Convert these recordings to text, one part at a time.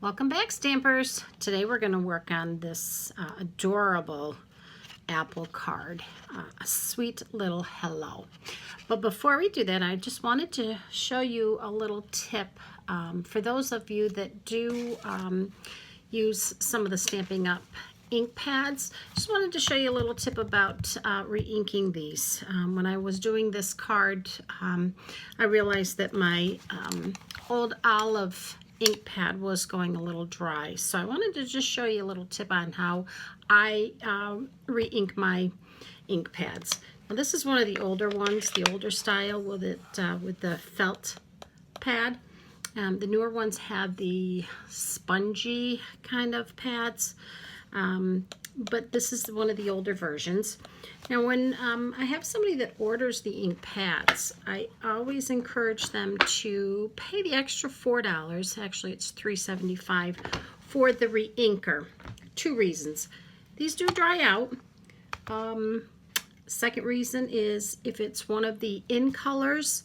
Welcome back, Stampers. Today we're going to work on this adorable apple card, a sweet little hello. But before we do that, I just wanted to show you a little tip for those of you that do use some of the Stampin' Up! Ink pads. Just wanted to show you a little tip about re-inking these. When I was doing this card, I realized that my old olive ink pad was going a little dry, so I wanted to just show you a little tip on how I re-ink my ink pads. Now this is one of the older ones, the older style with it with the felt pad. The newer ones have the spongy kind of pads, but this is one of the older versions. Now when I have somebody that orders the ink pads, I always encourage them to pay the extra $4, actually it's $3.75, for the re-inker. Two reasons. These do dry out. Second reason is if it's one of the in colors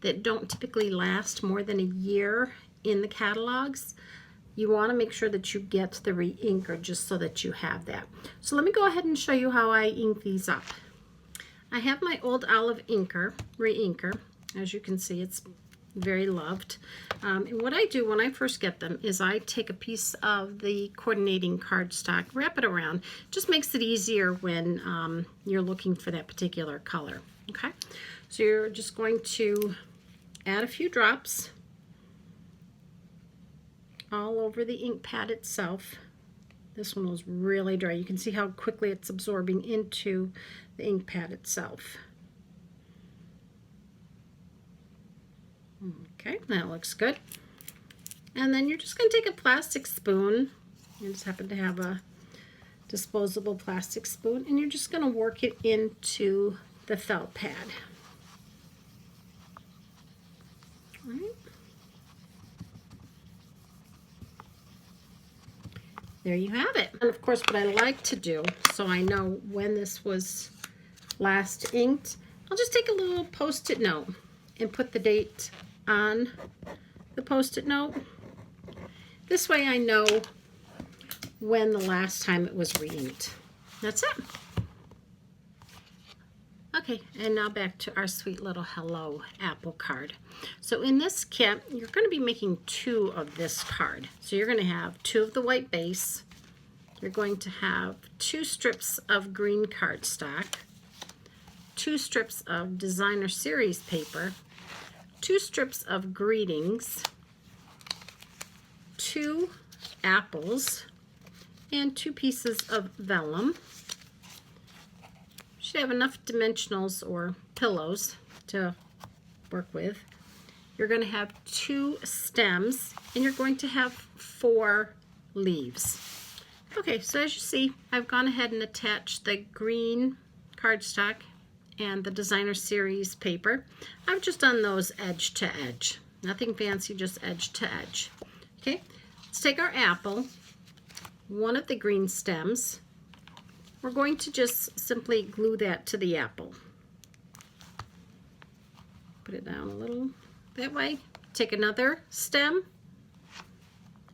that don't typically last more than a year in the catalogs, you want to make sure that you get the re-inker just so that you have that. So let me go ahead and show you how I ink these up. I have my old olive inker, re-inker. As you can see, it's very loved. And what I do when I first get them is I take a piece of the coordinating cardstock, wrap it around. Just makes it easier when you're looking for that particular color. Okay, so you're just going to add a few drops all over the ink pad itself. This one was really dry. You can see how quickly it's absorbing into the ink pad itself. Okay, that looks good. And then you're just going to take a plastic spoon. I just happen to have a disposable plastic spoon, and you're just going to work it into the felt pad. All right. There you have it. And of course, what I like to do, so I know when this was last inked, I'll just take a little Post-it note and put the date on the Post-it note. This way I know when the last time it was re-inked. That's it. Okay, and now back to our sweet little hello apple card. So in this kit, you're going to be making two of this card. So you're going to have two of the white base. You're going to have two strips of green cardstock, two strips of designer series paper, two strips of greetings, two apples, and two pieces of vellum. Should have enough dimensionals or pillows to work with. You're going to have two stems, and you're going to have 4 leaves. Okay, so as you see, I've gone ahead and attached the green cardstock and the designer series paper. I've just done those edge to edge. Nothing fancy, just edge to edge. Okay, let's take our apple, one of the green stems. We're going to just simply glue that to the apple. Put it down a little that way. Take another stem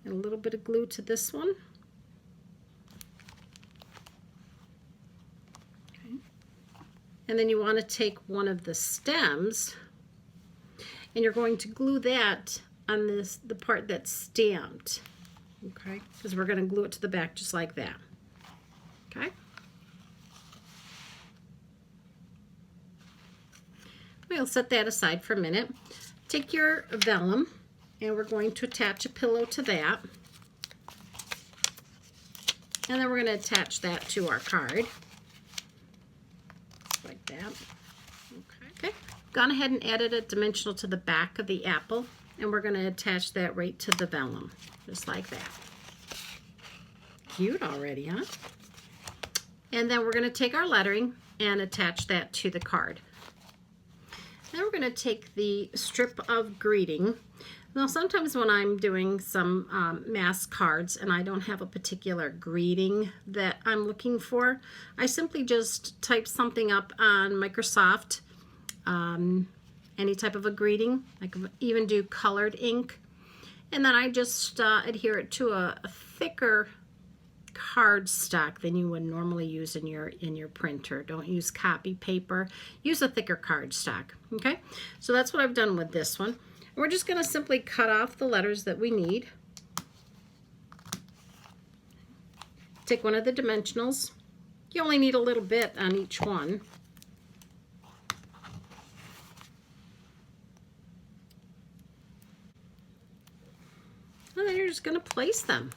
and a little bit of glue to this one. Okay. And then you want to take one of the stems and you're going to glue that on the part that's stamped. Okay, because we're going to glue it to the back just like that. Okay. We'll set that aside for a minute. Take your vellum and we're going to attach a pillow to that. And then we're going to attach that to our card. Like that. Okay. Gone ahead and added a dimensional to the back of the apple, and we're going to attach that right to the vellum. Just like that. Cute already, huh? And then we're going to take our lettering and attach that to the card. Now we're going to take the strip of greeting. Now sometimes when I'm doing some mass cards and I don't have a particular greeting that I'm looking for, I simply just type something up on Microsoft, any type of a greeting. I can even do colored ink, And then I just adhere it to a thicker cardstock than you would normally use in your printer. Don't use copy paper. Use a thicker cardstock. Okay, so that's what I've done with this one. And we're just going to simply cut off the letters that we need. Take one of the dimensionals. You only need a little bit on each one. And then you're just going to place them.